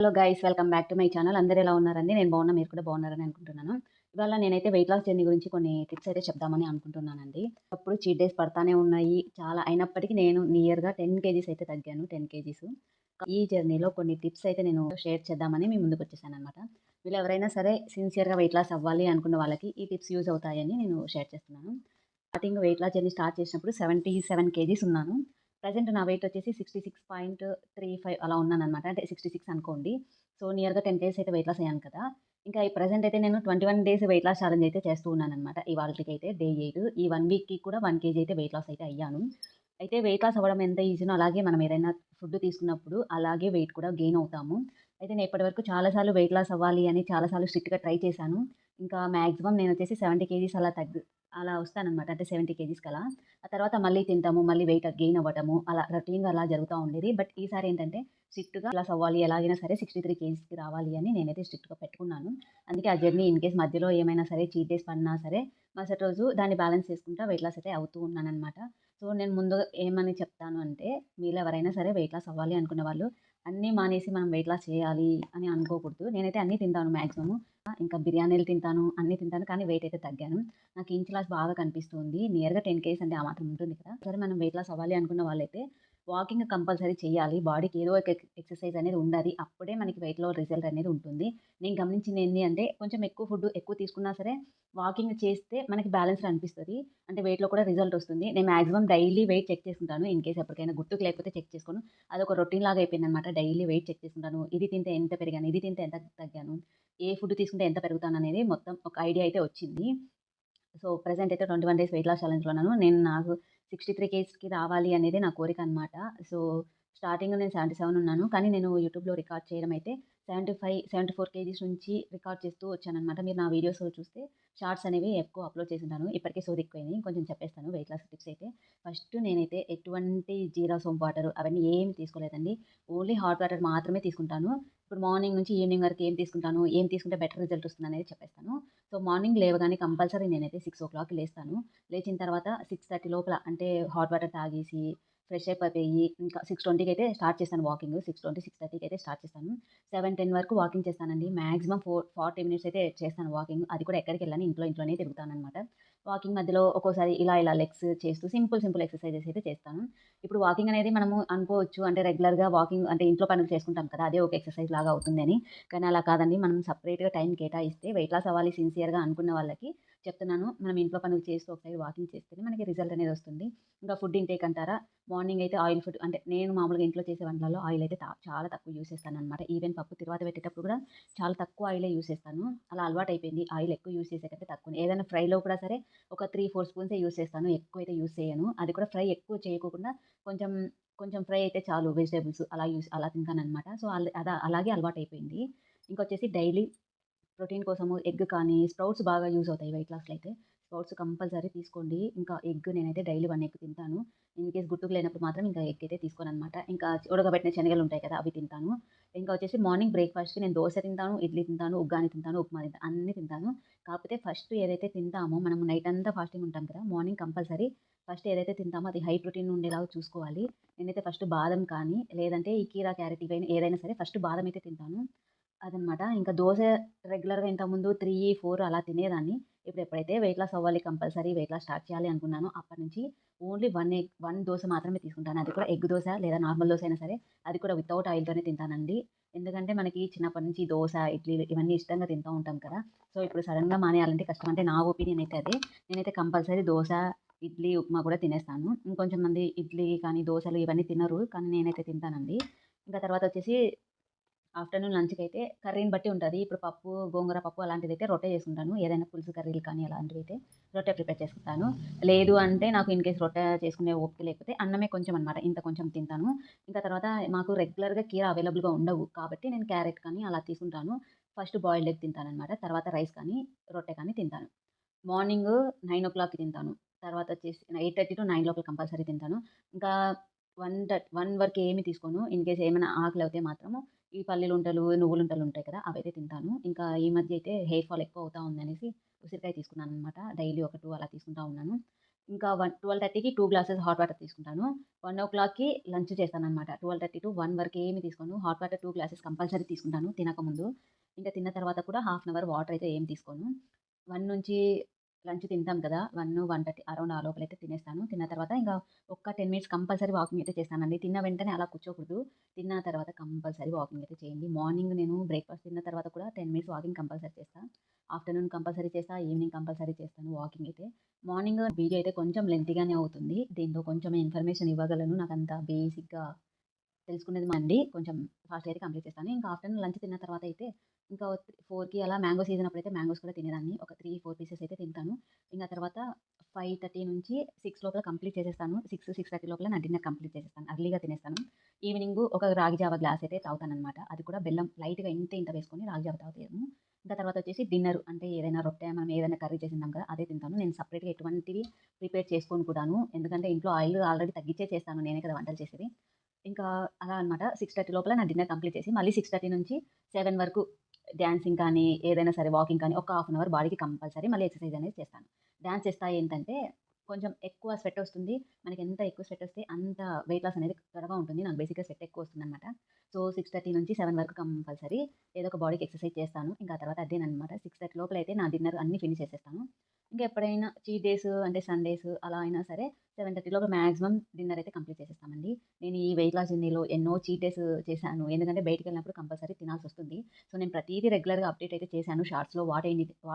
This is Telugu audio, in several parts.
Hello guys, welcome back to my channel. అందరూ ఎలా ఉన్నారండి? నేను బాగున్నా, మీరు కూడా బాగున్నారని అనుకుంటున్నాను. ఇవాళ నేనైతే వెయిట్ లాస్ జర్నీ గురించి కొన్ని టిప్స్ అయితే చెప్దామని అనుకుంటున్నానండి. అప్పుడు చీట్ డేస్ పడతానే ఉన్నాయి చాలా. అయినప్పటికీ నేను నియర్‌గా 10 కేజీస్ అయితే తగ్గాను. 10 కేజీస్. ఈ జర్నీలో కొన్ని టిప్స్ అయితే నేను షేర్ చేద్దామని మీ ముందుకొచ్చేసాననమాట. వీళ్ళు ఎవరైనా సరే సిన్సియర్‌గా వెయిట్ లాస్ అవ్వాలి అనుకున్న వాళ్ళకి ఈ టిప్స్ యూజ్ అవుతాయని నేను షేర్ చేస్తున్నాను. Starting weight loss journey start చేసినప్పుడు 77 కేజీస్ ఉన్నాను. ప్రెజెంట్ నా వెయిట్ వచ్చేసి 66.35 అలా ఉన్నాననమాట. అంటే 66 అనుకోండి. సో, నియర్‌గా 10 కేజీస్ అయితే వెయిట్ లాస్ అయ్యాను కదా! ఇంకా ఈ ప్రెజెంట్ అయితే నేను 21 డేస్ వెయిట్ లాస్ ఛాలెంజ్ అయితే చేస్తూ ఉన్నాననమాట. ఇవాల్టికైతే డే 8. ఈ 1 వీక్‌కి కూడా 1 కేజీ అయితే వెయిట్ లాస్ అయితే అయ్యాను. అయితే వెయిట్ లాస్ అవ్వడం ఎంత ఈజీనో అలాగే మనం ఏదైనా ఫుడ్ తీసుకున్నప్పుడు అలాగే వెయిట్ కూడా గెయిన్ అవుతాము. అయితే నేను ఇప్పటివరకు చాలా సార్లు వెయిట్ లాస్ అవ్వాలి అని చాలా సార్లు స్ట్రిక్ట్‌గా ట్రై చేశాను. ఇంకా మాక్సిమం నేనొచ్చేసి 70 కేజీస్ అలా వస్తాననమాట. అంటే 70 కేజీస్‌కలా. ఆ తర్వాత మళ్ళీ తింటాము. మళ్ళీ వెయిట్ గెయిన్ అవ్వటము. అలా రొటీన్‌గా అలా జరుగుతా ఉండేది. బట్ ఈసారి ఏంటంటే స్ట్రిక్ట్‌గా లాస్ అవ్వాలి. ఎలాగైనా సరే 63 కేజీస్‌కి రావాలి అని నేనైతే స్ట్రిక్ట్‌గా పెట్టుకున్నాను. అందుకే ఆ జర్నీ ఇన్‌కేస్ మధ్యలో ఏమైనా సరే చీట్ డేస్ పడినా సరే మరుసటి రోజు దాన్ని బ్యాలెన్స్ చేసుకుంటా వెయిట్ లాస్ అయితే అవుతూ ఉన్నాననమాట. సో, నేను ముందు ఏమని చెప్తాను అంటే మీలో ఎవరైనా సరే వెయిట్ లాస్ అవ్వాలి అనుకున్న వాళ్ళు అన్నీ మానేసి మనం వెయిట్ లాస్ చేయాలి అని అనుకోకూడదు. నేనైతే అన్నీ తింటాను మాక్సిమము. ఇంకా బిర్యానీలు తింటాను, అన్నీ తింటాను. కానీ వెయిట్ అయితే తగ్గాను. నాకు ఇంచ్ లాస్ బాగా కనిపిస్తుంది. నియర్‌గా 10 కేజీస్ అంటే ఆ మాత్రం ఉంటుంది కదా! సరే మనం వెయిట్ లాస్ అవ్వాలి అనుకున్న వాళ్ళైతే వాకింగ్ కంపల్సరీ చేయాలి. బాడీకి ఏదో ఒక ఎక్సర్‌సైజ్ అనేది ఉండాలి. అప్పుడే మనకి వెయిట్‌లో రిజల్ట్ అనేది ఉంటుంది. నేను గమనించింది ఏంది అంటే కొంచెం ఎక్కువ ఫుడ్ ఎక్కువ తీసుకున్నా సరే వాకింగ్ చేస్తే మనకి బ్యాలెన్స్‌డ్ అనిపిస్తది. అంటే వెయిట్‌లో కూడా రిజల్ట్ వస్తుంది. నేను మాక్సిమం డైలీ వెయిట్ చెక్ చేసుకుంటాను. ఇన్ కేస్ ఎప్పటికైనా గుర్తుకు లేకపోతే చెక్ చేసుకోను. అదొక రొటీన్ లాగా అయిపోయిందనమాట. డైలీ వెయిట్ చెక్ చేసుకుంటాను. ఇది తింటే ఎంత పెరిగాను, ఇది తింటే ఎంత తగ్గాను, ఏ ఫుడ్ తీసుకుంటే ఎంత పెరుగుతాననేది మొత్తం ఒక ఐడియా అయితే వచ్చింది. సో, ప్రెజెంట్ అయితే 21 డేస్ వెయిట్ లాస్ ఛాలెంజ్‌లో ఉన్నాను. నాకు 63 కేజీస్‌కి రావాలి అనేది నా కోరికనమాట. సో, స్టార్టింగ్‌లో నేను 77 ఉన్నాను. కానీ నేను యూట్యూబ్‌లో రికార్డ్ చేయడం అయితే 75, 74 కేజీస్ నుంచి రికార్డ్ చేస్తూ వచ్చాననమాట. మీరు నా వీడియోస్ చూస్తే షార్ట్స్ అనేవి ఎక్కువ అప్‌లోడ్ చేసుంటాను. ఇప్పటికే సోదెక్కువైనాయి. కొంచెం చెప్పేస్తాను వెయిట్ లాస్ టిప్స్ అయితే. ఫస్ట్ నేనైతే ఎటువంటి జీరా సోంపు వాటర్ అవన్నీ ఏమి తీసుకోలేదండి. ఓన్లీ హాట్ వాటర్ మాత్రమే తీసుకుంటాను. ఇప్పుడు మార్నింగ్ నుంచి ఈవినింగ్ వరకు ఏం తీసుకుంటాను, ఏం తీసుకుంటే బెటర్ రిజల్ట్ వస్తుందనేది చెప్పేస్తాను. సో, మార్నింగ్ లేవగానే కంపల్సరీ నేనైతే 6:00కి లేస్తాను. లేచిన తర్వాత 6:30 లోపల అంటే హాట్ వాటర్ తాగేసి, ఫ్రెష్ అప్ అయిపోయి ఇంకా 6:20కి అయితే స్టార్ట్ చేస్తాను వాకింగ్. 6:20, 6:30కి అయితే స్టార్ట్ చేస్తాను. 7, 10 వరకు వాకింగ్ చేస్తానండి. మాక్సిమం 40 మినిట్స్ అయితే చేస్తాను వాకింగ్. అది కూడా ఎక్కడికెళ్ళను. ఇంట్లోనే తిరుగుతాననమాట. వాకింగ్ మధ్యలో ఒక్కోసారి ఇలా లెగ్స్ చేస్తూ సింపుల్ ఎక్సర్‌సైజెస్ అయితే చేస్తాను. ఇప్పుడు వాకింగ్ అనేది మనము అనుకోవచ్చు అంటే రెగ్యులర్‌గా వాకింగ్ అంటే ఇంట్లో పనులు చేసుకుంటాం కదా! అదే ఒక ఎక్సర్‌సైజ్ లాగా అవుతుందని. కానీ అలా కాదండి. మనం సెపరేట్‌గా టైం కేటాయిస్తే వెయిట్ లాస్ అవ్వాలి సిన్సియర్‌గా అనుకున్న వాళ్ళకి చెప్తున్నాను. మనం ఇంట్లో పనులు చేస్తూ ఒక సైడ్ వాకింగ్ చేస్తేనే మనకి రిజల్ట్ అనేది వస్తుంది. ఇంకా ఫుడ్ ఇంటేక్ అంటారా? మార్నింగ్ అయితే ఆయిల్ ఫుడ్ అంటే నేను మామూలుగా ఇంట్లో చేసే వంటలలో ఆయిల్ అయితే చాలా తక్కువ యూజ్ చేస్తాననమాట. ఈవెన్ పప్పు తిరువాత పెట్టేటప్పుడు కూడా చాలా తక్కువ ఆయిలే యూజ్ చేస్తాను. అలా అలవాటయిపోయింది. ఆయిల్ ఎక్కువ యూజ్ చేసే కంటే తక్కువనే. ఏదైనా ఫ్రైలో కూడా సరే ఒక 3, 4 స్పూన్సే యూజ్ చేస్తాను. ఎక్కువైతే యూజ్ చేయను. అది కూడా ఫ్రై ఎక్కువ చేయకోకుండా కొంచెం కొంచెం ఫ్రై అయితే చాలు వెజిటబుల్స్ అలా తింటాననమాట. సో, అలాగే అలవాటయిపోయింది. ఇంకొచ్చేసి డైలీ ప్రోటీన్ కోసము ఎగ్ కానీ, స్ప్రౌట్స్ బాగా యూజ్ అవుతాయి వెయిట్ లాస్‌లో అయితే. స్ప్రౌట్స్ కంపల్సరీ తీసుకోండి. ఇంకా ఎగ్ నేనైతే డైలీ 1 ఎగ్ తింటాను. ఇన్‌కేస్ గుర్తుకు లేనప్పుడు మాత్రం ఇంకా ఎగ్ అయితే తీసుకోననమాట. ఇంకా ఉడకబెట్టిన శనగలుంటాయి కదా! అవి తింటాను. ఇంకా వచ్చేసి మార్నింగ్ బ్రేక్‌ఫాస్ట్‌కి నేను దోస తింటాను, ఇడ్లీ తింటాను, ఉగ్గాని తింటాను, ఉప్మా తింటాను. అన్నీ తింటాను. కాకపోతే ఫస్ట్ ఏదైతే తింటామో మనము నైట్ అంతా ఫాస్టింగ్ ఉంటాం కదా! మార్నింగ్ కంపల్సరీ ఫస్ట్ ఏదైతే తింటామో అది హై ప్రోటీన్ ఉండేలాగా చూసుకోవాలి. నేనైతే ఫస్ట్ బాదం కానీ, లేదంటే ఈ కీరా, క్యారట్ ఇవైనా ఏదైనా సరే ఫస్ట్ బాదం అయితే తింటాను. అదనమాట. ఇంకా దోస రెగ్యులర్‌గా ఇంతకుముందు 3, 4 అలా తినేదాన్ని. ఇప్పుడు ఎప్పుడైతే వెయిట్ లాస్ అవ్వాలి కంపల్సరీ వెయిట్ లాస్ స్టార్ట్ చేయాలి అనుకున్నానో అప్పటినుంచి ఓన్లీ 1 దోస మాత్రమే తీసుకుంటాను. అది కూడా ఎగ్ దోస లేదా నార్మల్ దోస అయినా సరే అది కూడా వితౌట్ ఆయిల్‌తోనే తింటానండి. ఎందుకంటే మనకి చిన్నప్పటి నుంచి దోస, ఇడ్లీలు ఇవన్నీ ఇష్టంగా తింటూ ఉంటాం కదా! సో, ఇప్పుడు సడెన్‌గా మానేయాలంటే కష్టం. అంటే నా ఒపీనియన్ అయితే అదే. నేనైతే కంపల్సరీ దోస, ఇడ్లీ, ఉప్మా కూడా తినేస్తాను. ఇంకొంచెం మంది ఇడ్లీ కానీ, దోసలు ఇవన్నీ తినరు. కానీ నేనైతే తింటానండి. ఇంకా తర్వాత వచ్చేసి ఆఫ్టర్‌నూన్ లంచ్‌కైతే కర్రీని బట్టి ఉంటది. ఇప్పుడు పప్పు, గోంగూర పప్పు అలాంటిదైతే రొట్టె చేసుకుంటాను. ఏదైనా పులుసు కర్రీలు కానీ అలాంటివైతే రొట్టె ప్రిపేర్ చేసుకుంటాను. లేదు అంటే నాకు ఇన్‌కేస్ రొట్టె చేసుకునే ఓపిక లేకపోతే అన్నమే కొంచెం అనమాట. ఇంత కొంచెం తింటాను. ఇంకా తర్వాత మాకు రెగ్యులర్‌గా కీరా అవైలబుల్‌గా ఉండవు. కాబట్టి నేను క్యారెట్ కానీ అలా తీసుకుంటాను. ఫస్ట్ బాయిల్డ్ ఎగ్ తింటాననమాట. తర్వాత రైస్ కానీ, రొట్టె కానీ తింటాను. మార్నింగు 9:00కి తింటాను. తర్వాతొచ్చేసి 8:30-9 లోపల కంపల్సరీ తింటాను. ఇంకా 1 వరకు ఏమి తీసుకోను. ఇన్‌కేస్ ఏమైనా ఆకలవుతే మాత్రము ఈ పల్లీలుంటలు, నువ్వులుంటలుంటాయి కదా! అవైతే తింటాను. ఇంకా ఈ మధ్య అయితే హెయిర్ ఫాల్ ఎక్కువ అవుతా ఉందనేసి ఉసిరికాయ తీసుకున్నాననమాట. డైలీ ఒక 2 అలా తీసుకుంటా ఉన్నాను. ఇంకా 12:30కి 2 గ్లాసెస్ హాట్ వాటర్ తీసుకుంటాను. 1:00కి లంచ్ చేస్తాననమాట. 12:30-1 వరకు ఏమి తీసుకోను. హాట్ వాటర్ 2 గ్లాసెస్ కంపల్సరీ తీసుకుంటాను తినకముందు. ఇంకా తిన్న తర్వాత కూడా హాఫ్ అన్ అవర్ వాటర్ అయితే ఏం తీసుకోను. 1 నుంచి లంచ్ తింటాం కదా! 1, 1:30 అరౌండ్ ఆ లోపలైతే తినేస్తాను. తిన్న తర్వాత ఇంకా ఒక్క 10 మినిట్స్ కంపల్సరీ వాకింగ్ అయితే చేస్తానండి. తిన్న వెంటనే అలా కూర్చోకూడదు. తిన్న తర్వాత కంపల్సరీ వాకింగ్ అయితే చేయండి. మార్నింగ్ నేను బ్రేక్‌ఫాస్ట్ తిన్న తర్వాత కూడా 10 మినిట్స్ వాకింగ్ కంపల్సరీ చేస్తా. ఆఫ్టర్‌నూన్ కంపల్సరీ చేస్తా. ఈవినింగ్ కంపల్సరీ చేస్తాను వాకింగ్ అయితే. మార్నింగ్ వీడియో అయితే కొంచెం లెంతీగానే అవుతుంది. దీంట్లో కొంచెం ఇన్ఫర్మేషన్ ఇవ్వగలను. నాకంత బేసిక్‌గా తెలుసుకునేది అండి. కొంచెం ఫాస్ట్‌గా అయితే కంప్లీట్ చేస్తాను. ఇంకా ఆఫ్టర్‌నూన్ లంచ్ తిన్న తర్వాత అయితే ఇంకా 4కి అలా మ్యాంగో సీజన్ అప్పుడైతే మ్యాంగోస్ కూడా తినేదాన్ని. ఒక 3, 4 పీసెస్ అయితే తింటాను. ఇంక తర్వాత 5:30 నుంచి 6 లోపల కంప్లీట్ చేసేస్తాను. 6, 6:30 లోపల నా డిన్నర్ కంప్లీట్ చేసేస్తాను. ఎర్లీగా తినేస్తాను. ఈవినింగు ఒక రాగి జావ గ్లాస్ అయితే తాగుతాననమాట. అది కూడా బెల్లం లైట్‌గా ఇంత ఇంత వేసుకొని రాగి జావ తాగుతాను. ఇంకా తర్వాత వచ్చేసి డిన్నర్ అంటే ఏదైనా రొట్టె మనం ఏదైనా కర్రీ చేసింటాం కదా! అదే తింటాను. నేను సెపరేట్‌గా ఎటువంటివి ప్రిపేర్ చేసుకోను కూడాను. ఎందుకంటే ఇంట్లో ఆయిల్ ఆల్రెడీ తగ్గించే చేస్తాను. నేనే కదా వంటలు చేసేది. ఇంకా అలా అనమాట. 6:30 లోపల నా డిన్నర్ కంప్లీట్ చేసి, మళ్ళీ 6:30 నుంచి 7 వరకు డాన్సింగ్ కానీ, ఏదైనా సరే వాకింగ్ కానీ, ఒక హాఫ్ అన్ అవర్ బాడీకి కంపల్సరీ మళ్ళీ ఎక్సర్సైజ్ అనేది చేస్తాను. డాన్స్ చేస్తా ఏంటంటే, కొంచెం ఎక్కువ స్వెట్ ఒస్తుంది. మనకెంత ఎక్కువ స్వెట్ ఒస్తే అంత వెయిట్ లాస్ అనేది త్వరగా ఉంటుంది. నాకు బేసిక్‌గా స్వెట్ ఎక్కువ వస్తుందనమాట. సో, 6:30 నుంచి 7 వరకు కంపల్సరీ ఏదో ఒక బాడీకి ఎక్సర్సైజ్ చేస్తాను. ఇంకా ఆ తర్వాత అదేననమాట. 6:30 లోపలైతే నా డిన్నర్ అన్నీ ఫినిష్ చేసేస్తాను. ఇంకా ఎప్పుడైనా చీట్ డేస్ అంటే సండేస్ అలా అయినా సరే 7:30 లోపు మాక్సిమం డిన్నర్ అయితే కంప్లీట్ చేసేస్తామండి. నేను ఈ వెయిట్ లాస్ జర్నీలో ఎన్నో చీట్ డేస్ చేశాను. ఎందుకంటే బయటికెళ్ళినప్పుడు కంపల్సరీ తినాల్సొస్తుంది. సో, నేను ప్రతీదీ రెగ్యులర్‌గా అప్డేట్ అయితే చేశాను. షార్ట్స్‌లో వాట్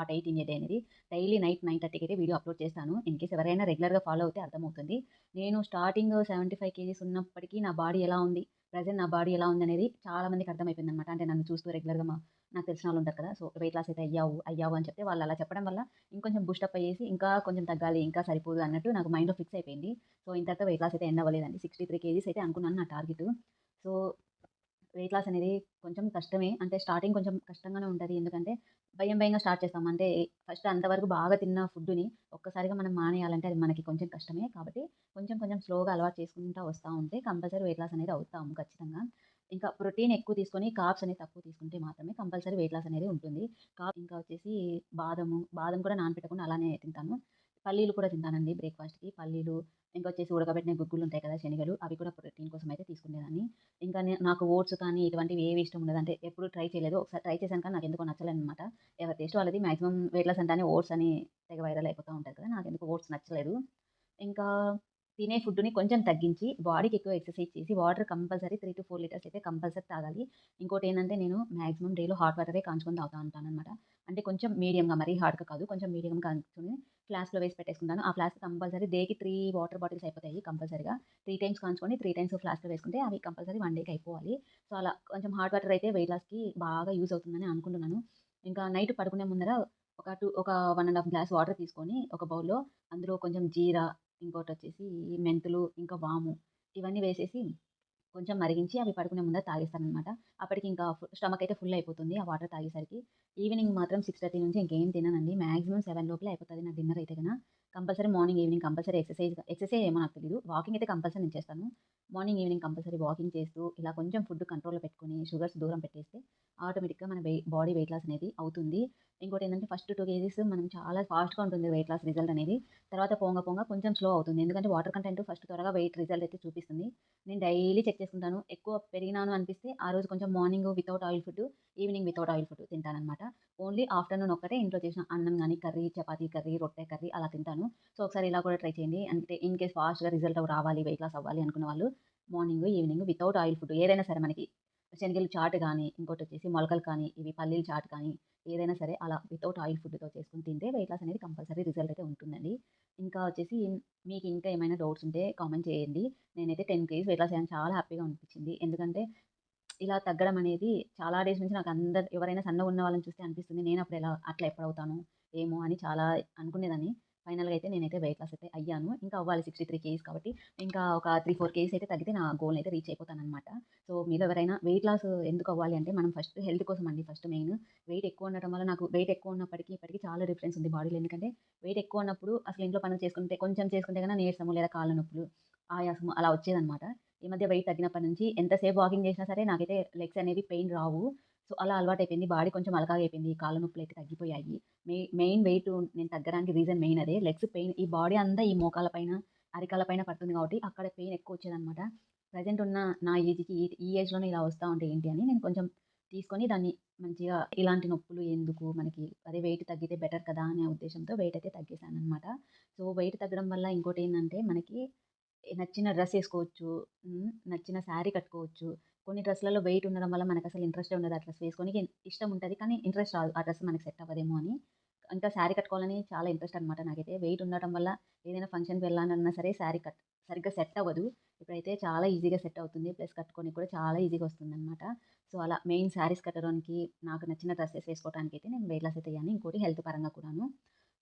ఐట్ ఇన్ ఎ డే అనేది డైలీ నైట్ 9:30కి అయితే వీడియో అప్‌లోడ్ చేస్తాను. ఇన్‌కేస్ ఎవరైనా రెగ్యులర్‌గా ఫాలో అవుతే అర్థమవుతుంది. నేను స్టార్టింగ్ 75 కేజీస్ ఉన్నప్పటికి నా బాడీ ఎలా ఉంది, ప్రెజెంట్ నా బాడీ ఎలా ఉందనేది చాలా మందికి అర్థమైపోయిందనమాట. అంటే నన్ను చూస్తూ రెగ్యులర్‌గా నాకు తెలిసిన వాళ్ళుంటారు కదా! సో, వెయిట్ లాస్ అయితే అయ్యావు అని చెప్తే వాళ్ళు అలా చెప్పడం వల్ల ఇంకొంచెం బూస్టప్ అయ్యేసి ఇంకా కొంచెం తగ్గాలి, ఇంకా సరిపోదు అన్నట్టు నాకు మైండ్‌లో ఫిక్స్ అయిపోయింది. సో, ఇంతటితో వెయిట్ లాస్ అయితే ఎండ్ అవ్వలేదండి. 63 కేజీస్ అయితే అనుకున్నాను నా టార్గెటు. సో, వెయిట్ లాస్ అనేది కొంచెం కష్టమే. అంటే స్టార్టింగ్ కొంచెం కష్టంగానే ఉంటది. ఎందుకంటే భయంగా స్టార్ట్ చేస్తాం. అంటే ఫస్ట్ అంతవరకు బాగా తిన్న ఫుడ్‌ని ఒక్కసారిగా మనం మానేయాలంటే అది మనకి కొంచెం కష్టమే. కాబట్టి కొంచెం కొంచెం స్లోగా అలవాటు చేసుకుంటా వస్తా ఉంటే కంపల్సరీ వెయిట్ లాస్ అనేది అవుతాము ఖచ్చితంగా. ఇంకా ప్రోటీన్ ఎక్కువ తీసుకొని కార్బ్స్ అనేది తక్కువ తీసుకుంటే మాత్రమే కంపల్సరీ వెయిట్ లాస్ అనేది ఉంటుంది. ఇంకా వచ్చేసి బాదం కూడా నానబెట్టకుండా అలానే తింటాను. పల్లీలు కూడా తింటానండి బ్రేక్‌ఫాస్ట్‌కి. పల్లీలు ఇంకొచ్చేసి ఉడకబెట్టిన గుగ్గులుంటాయి కదా! శనగలు అవి కూడా ప్రోటీన్ కోసం అయితే తీసుకునేదాన్ని. ఇంకా నాకు ఓట్స్ కానీ ఇటువంటివి ఏవి ఇష్టం ఉండదు. అంటే ఎప్పుడు ట్రై చేయలేదు. ఒకసారి ట్రై చేశాను కానీ నాకెందుకో నచ్చలేదనమాట. ఎవరి టేస్ట్ వాళ్ళది. మాక్సిమం వెయిట్ లాస్ అంటేనే ఓట్స్ అని తెగ వైరల్ అయిపోతా ఉంటది కదా! నాకెందుకో ఓట్స్ నచ్చలేదు. ఇంకా తినే ఫుడ్‌ని కొంచెం తగ్గించి బాడీకి ఎక్కువ ఎక్సర్సైజ్ చేసి వాటర్ కంపల్సరీ 3-4 లీటర్స్ అయితే కంపల్సరీ తాగాలి. ఇంకోటేంటంటే నేను మాక్సిమం డేలో హాట్ వాటరే కాంచుకొని తాగుతా ఉంటాననమాట. అంటే కొంచెం మీడియంగా మరీ హాట్‌గా కాదు. కొంచెం మీడియంగా కాంచుకొని ఫ్లాస్క్‌లో వేసి పెట్టేసుకుంటాను. ఆ ఫ్లాస్క్ కంపల్సరీ డేకి 3 వాటర్ బాటిల్స్ అయిపోతాయి కంపల్సరీగా. 3 టైమ్స్ కాంచుకొని 3 టైమ్స్ ఫ్లాస్క్‌లో వేసుకుంటే అవి కంపల్సరీ 1 డేకి అయిపోవాలి. సో, అలా కొంచెం హాట్ వాటర్ అయితే వెయిట్ లాస్‌కి బాగా యూజ్ అవుతుందని అనుకుంటున్నాను. ఇంకా నైట్ పడుకునే ముందర ఒక 1 ½ గ్లాస్ వాటర్ తీసుకొని ఒక బౌల్‌లో అందులో కొంచెం జీరా, ఇంకోటొచ్చేసి మెంతులు, ఇంకా వాము ఇవన్నీ వేసేసి కొంచెం మరిగించి అవి పడుకునే ముందర తాగేస్తాననమాట. అప్పటికి ఇంకా స్టమక్ అయితే ఫుల్ అయిపోతుంది. ఆ వాటర్ తాగేసరికి. ఈవినింగ్ మాత్రం 6:30 నుంచి ఇంకేం తిననండి. మాక్సిమం 7 లోపలే అయిపోతది నా డిన్నర్ అయితే compulsory morning, evening compulsory exercise ఏమో నాకు తెలీదు. వాకింగ్ అయితే కంపల్సరీ నేను చేస్తాను. మార్నింగ్, ఈవినింగ్ కంపల్సరీ వాకింగ్ చేస్తూ ఇలా కొంచెం ఫుడ్ కంట్రోల్‌లో పెట్టుకొని షుగర్స్ దూరం పెట్టేస్తే ఆటోమేటిక్‌గా మన బాడీ వెయిట్ లాస్ అనేది అవుతుంది. ఇంకోటేంటంటే ఫస్ట్ 2 కేజీస్ మనం చాలా ఫాస్ట్‌గా ఉంటుంది వెయిట్ లాస్ రిజల్ట్ అనేది. తర్వాత పోంగ కొంచెం స్లో అవుతుంది. ఎందుకంటే వాటర్ కంటెంట్ ఫస్ట్ త్వరగా వెయిట్ రిజల్ట్ అయితే చూపిస్తుంది. నేను డైలీ చెక్ చేసుకుంటాను. ఎక్కువ పెరిగినాను అనిపిస్తే ఆ రోజు కొంచెం morning without oil food, evening without oil food తింటాననమాట. ఓన్లీ ఆఫ్టర్‌నూన్ ఒక్కటే ఇంట్లో చేసిన అన్నం గాని, కర్రీ, చపాతీ కర్రీ, రొట్టె కర్రీ అలా తింటాను. సో, ఒకసారి ఇలా కూడా ట్రై చేయండి. అంటే ఇన్ కేస్ ఫాస్ట్‌గా రిజల్ట్ రావాలి, వెయిట్ లాస్ అవ్వాలి అనుకున్న వాళ్ళు morning, evening without oil food ఏదైనా సరే మనకి శనగలు చాట్ గాని, ఇంకోటొచ్చేసి మొలకలు కానీ, ఇవి పల్లీల చాట్ కానీ ఏదైనా సరే అలా వితౌట్ ఆయిల్ ఫుడ్‌తో చేసుకొని తింటే వెయిట్ లాస్ అనేది కంపల్సరీ రిజల్ట్ అయితే ఉంటుందండి. ఇంకా వచ్చేసి మీకు ఇంకా ఏమైనా డౌట్స్ ఉంటే కామెంట్ చేయండి. నేనైతే 10 కేజీస్ వెయిట్ లాస్ అయ్యాను. చాలా హ్యాపీగా అనిపించింది. ఎందుకంటే ఇలా తగ్గడం అనేది చాలా డేస్ నుంచి నాకు ఎవరైనా సన్నగున్న వాళ్ళని చూస్తే అనిపిస్తుంది. నేనప్పుడు అట్లా ఎప్పుడవుతాను ఏమో అని చాలా అనుకునేదాన్ని. ఫైనల్‌గా అయితే నేనైతే వెయిట్ లాస్ అయితే అయ్యాను. ఇంకా అవ్వాలి 63 కేజీస్ కాబట్టి ఇంకా ఒక 3, 4 కేజీస్ అయితే తగ్గితే నా గోల్‌ని అయితే రీచ్ అయిపోతాననమాట. సో, మీలో ఎవరైనా వెయిట్ లాస్ ఎందుకు అవ్వాలి అంటే మనం ఫస్ట్ హెల్త్ కోసం అండి ఫస్ట్ మెయిన్. వెయిట్ ఎక్కువ ఉండటం వల్ల నాకు వెయిట్ ఎక్కువ ఉన్నప్పటికి ఇప్పటికి చాలా డిఫరెన్స్ ఉంది బాడీలో. ఎందుకంటే వెయిట్ ఎక్కువ ఉన్నప్పుడు అసలు ఇంట్లో పనులు చేసుకుంటే కొంచెం చేసుకుంటే గన నీరసము లేదా కాళ్ళ నొప్పులు, ఆయాసము అలా వచ్చేదనమాట. ఈ మధ్య వెయిట్ తగ్గినప్పటి నుంచి ఎంతసేపు వాకింగ్ చేసినా సరే నాకైతే లెగ్స్ అనేవి పెయిన్ రావు. సో, అలా అలవాటయిపోయింది. బాడీ కొంచెం అలకాగయిపోయింది. కాళ్ళ నొప్పులయితే తగ్గిపోయాయి. మెయిన్ వెయిట్ నేను తగ్గడానికి రీజన్ మెయిన్ అదే. లెగ్స్ పెయిన్ ఈ బాడీ అంతా ఈ మోకాళ్ళ పైన, అరికాళ్ళ పైన పడుతుంది కాబట్టి అక్కడ పెయిన్ ఎక్కువొచ్చేదనమాట. ప్రెజెంట్ ఉన్న నా ఏజ్‌కి ఈ ఏజ్‌లోనే ఇలా వస్తా ఉంటే ఏంటి అని నేను కొంచెం తీసుకొని దాన్ని మంచిగా ఇలాంటి నొప్పులు ఎందుకు మనకి అదే వెయిట్ తగ్గితే బెటర్ కదా అనే ఉద్దేశ్యంతో వెయిట్ అయితే తగ్గేసాననమాట. సో, వెయిట్ తగ్గడం వల్ల ఇంకోటేందంటే మనకి నచ్చిన డ్రెస్ ఏసుకోవచ్చు. నచ్చిన శారీ కట్టుకోవచ్చు. కొన్ని డ్రెస్‌లలో వెయిట్ ఉండడం వల్ల మనకసలు ఇంట్రెస్టే ఉండదు. ఆ డ్రెస్ వేసుకోనికి ఇష్టం ఉంటది. కానీ ఇంట్రెస్ట్ రాదు. ఆ డ్రెస్ మనకి సెట్ అవ్వదేమో అని. ఇంకా శారీ కట్టుకోవాలని చాలా ఇంట్రెస్ట్ అనమాట నాకైతే. వెయిట్ ఉండటం వల్ల ఏదైనా ఫంక్షన్‌కి వెళ్ళాలన్నా సరే శారీ సరిగ్గా సెట్ అవ్వదు. ఇప్పుడైతే చాలా ఈజీగా సెట్ అవుతుంది. ప్లస్ కట్టుకోనికి కూడా చాలా ఈజీగా వస్తుందనమాట. సో, అలా మెయిన్ శారీస్ కట్టడానికి నాకు నచ్చిన డ్రెసెస్ వేసుకోవడానికైతే నేను వెయిట్ లాస్ అయితే అయ్యాను. ఇంకోటి హెల్త్ పరంగా కూడాను.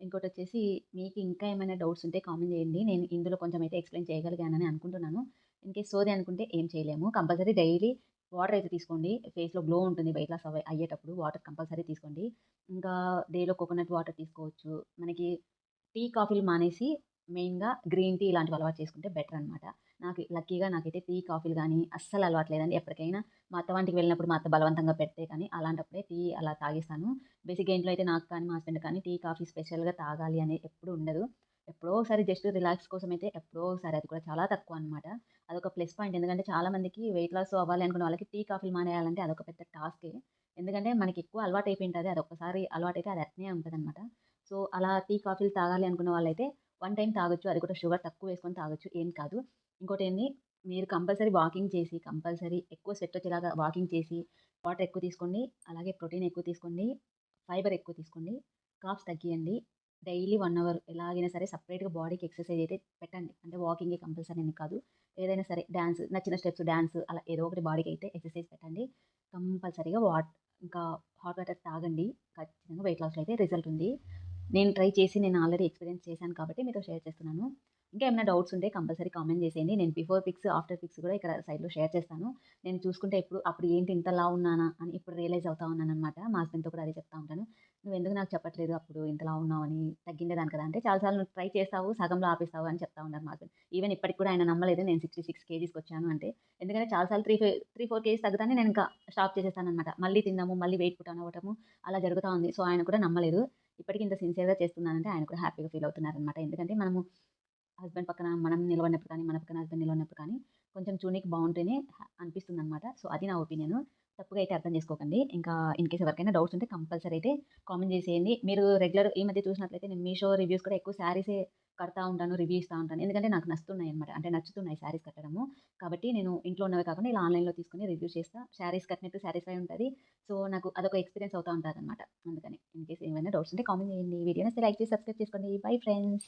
ఇంకోటొచ్చేసి మీకు ఇంకా ఏమైనా డౌట్స్ ఉంటే కామెంట్ చేయండి. నేను ఇందులో కొంచెం అయితే ఎక్స్‌ప్లెయిన్ చేయగలిగానని అనుకుంటున్నాను. ఇన్‌కేస్ సోది అనుకుంటే ఏం చేయలేము. కంపల్సరీ డైలీ వాటర్ అయితే తీసుకోండి. ఫేస్‌లో గ్లో ఉంటుంది వెయిట్ లాస్ అయ్యేటప్పుడు. వాటర్ కంపల్సరీ తీసుకోండి. ఇంకా డేలో కోకోనట్ వాటర్ తీసుకోవచ్చు. మనకి టీ, కాఫీలు మానేసి మెయిన్‌గా గ్రీన్ టీ ఇలాంటివి అలవాటు చేసుకుంటే బెటర్ అనమాట. లక్కీగా నాకైతే టీ, కాఫీలు గానీ అస్సలు అలవాటు లేదండి. ఎప్పటికైనా మా అత్త వాళ్ళ ఇంటికి వెళ్ళినప్పుడు మా అత్త బలవంతంగా పెడితే కానీ అలాంటప్పుడే టీ అలా తాగేస్తాను. బేసిక్‌గా ఇంట్లో అయితే నాకు కానీ, మా హస్బెండ్ కానీ టీ, కాఫీ స్పెషల్‌గా తాగాలి అని ఎప్పుడు ఉండదు. ఎప్పుడో ఒకసారి జస్ట్ రిలాక్స్ కోసమైతే ఎప్పుడో ఒకసారి అది కూడా చాలా తక్కువ అనమాట. అదొక ప్లస్ పాయింట్. ఎందుకంటే చాలా మందికి వెయిట్ లాస్ అవ్వాలి అనుకున్న వాళ్ళకి టీ, కాఫీలు మానేయాలంటే అదొక పెద్ద టాస్కే. ఎందుకంటే మనకి ఎక్కువ అలవాటయిపోయింటది. అదొక్కసారి అలవాటైతే అది అట్నే ఉంటదనమాట. సో, అలా టీ, కాఫీలు తాగాలి అనుకున్న వాళ్ళైతే వన్ టైమ్ తాగొచ్చు. అది కూడా షుగర్ తక్కువ వేసుకొని తాగొచ్చు. ఏం కాదు. ఇంకోటేంది మీరు కంపల్సరీ వాకింగ్ చేసి, కంపల్సరీ ఎక్కువ స్వెట్ వచ్చేలాగా వాకింగ్ చేసి, వాటర్ ఎక్కువ తీసుకోండి. అలాగే ప్రోటీన్ ఎక్కువ తీసుకోండి. ఫైబర్ ఎక్కువ తీసుకోండి. కార్బ్స్ తగ్గియండి. డైలీ 1 అవర్ ఎలాగైనా సరే సెపరేట్‌గా బాడీకి ఎక్సర్సైజ్ అయితే పెట్టండి. అంటే వాకింగే కంపల్సరీ అని కాదు. ఏదైనా సరే నచ్చిన స్టెప్స్ డాన్స్ అలా ఏదో ఒకటి బాడీకైతే ఎక్సర్సైజ్ పెట్టండి. కంపల్సరీగా ఇంకా హాట్ వాటర్ తాగండి. ఖచ్చితంగా వెయిట్ లాస్‌లో అయితే రిజల్ట్ ఉంది. నేను ఆల్రెడీ ఎక్స్‌పీరియన్స్ చేశాను కాబట్టి మీతో షేర్ చేస్తున్నాను. ఇంకా ఏమైనా డౌట్స్ ఉంటే కంపల్సరీ కామెంట్ చేసేయండి. నేను బిఫోర్ పిక్స్, ఆఫ్టర్ పిక్స్ కూడా ఇక్కడ సైడ్‌లో షేర్ చేస్తాను. నేను చూసుకుంటే అప్పుడు ఏంటి ఇంత లావు ఉన్నానా అని ఇప్పుడు రియలైజ్ అవుతా ఉన్నాననమాట. మా హస్బెండ్‌తో కూడా అదే చెప్తా ఉంటాను. "నువ్వెందుకు నాకు చెప్పట్లేదు అప్పుడు ఇంత లావు ఉన్నావని, తగ్గిండేదాన్ని కదా!" అంటే "చాలా సార్లు నువ్వు ట్రై చేస్తావు, సగంలో ఆపేస్తావు" అని చెప్తా ఉన్నారు మా హస్బెండ్. ఈవెన్ ఇప్పటికి కూడా ఆయన నమ్మలేదు నేను 66 కేజీస్‌కొచ్చాను అంటే. ఎందుకంటే చాలా సార్లు 4 కేజీస్ తగ్గుతానే నేనింకా స్టాప్ చేసేసాననమాట. మళ్ళీ తినడము, మళ్ళీ వెయిట్ పుట్ ఆన్ అవ్వటము అలా జరుగుతా ఉంది. సో, ఆయన కూడా నమ్మలేదు. ఇప్పటికి ఇంత సిన్సియర్‌గా చేస్తున్నానంటే ఆయన కూడా హ్యాపీగా ఫీల్ అవుతున్నారనమాట. ఎందుకంటే మనము హస్బెండ్ పక్కన మనం నిలబడినప్పుడు కానీ, మన పక్కన హస్బెండ్ నిలబడినప్పుడు కానీ, కొంచెం చూడనీకి బావుంటేనే అనిపిస్తుందనమాట. సో, అది నా ఒపీనియను. తప్పుగా అయితే అర్థం చేసుకోకండి. ఇంకా ఇన్‌కేస్ ఎవరికైనా డౌట్స్ ఉంటే కంపల్సరీ అయితే కామెంట్ చేసేయండి. మీరు ఈ మధ్య చూసినట్లయితే నేను మీషో రివ్యూస్ కూడా ఎక్కువ శారీసే కడతా ఉంటాను, రివ్యూ ఇస్తా ఉంటాను. ఎందుకంటే నాకు నచ్చుతున్నాయనమాట. అంటే నచ్చుతున్నాయి శారీస్ కట్టడము. కాబట్టి నేను ఇంట్లో ఉన్నవే కాకుండా ఇలా ఆన్‌లైన్‌లో తీసుకొని రివ్యూ చేస్తా. శారీస్ కట్టినట్టు సాటిస్ఫై ఉంటది. సో, నాకు అదొక ఎక్స్‌పీరియన్స్ అవుతా ఉంటదనమాట. అందుకని ఇన్‌కేస్ ఏమైనా డౌట్స్ ఉంటే కామెంట్ చేయండి. వీడియో నచ్చితే లైక్ చేసి, సబ్స్క్రైబ్ చేసుకోండి. Bye friends.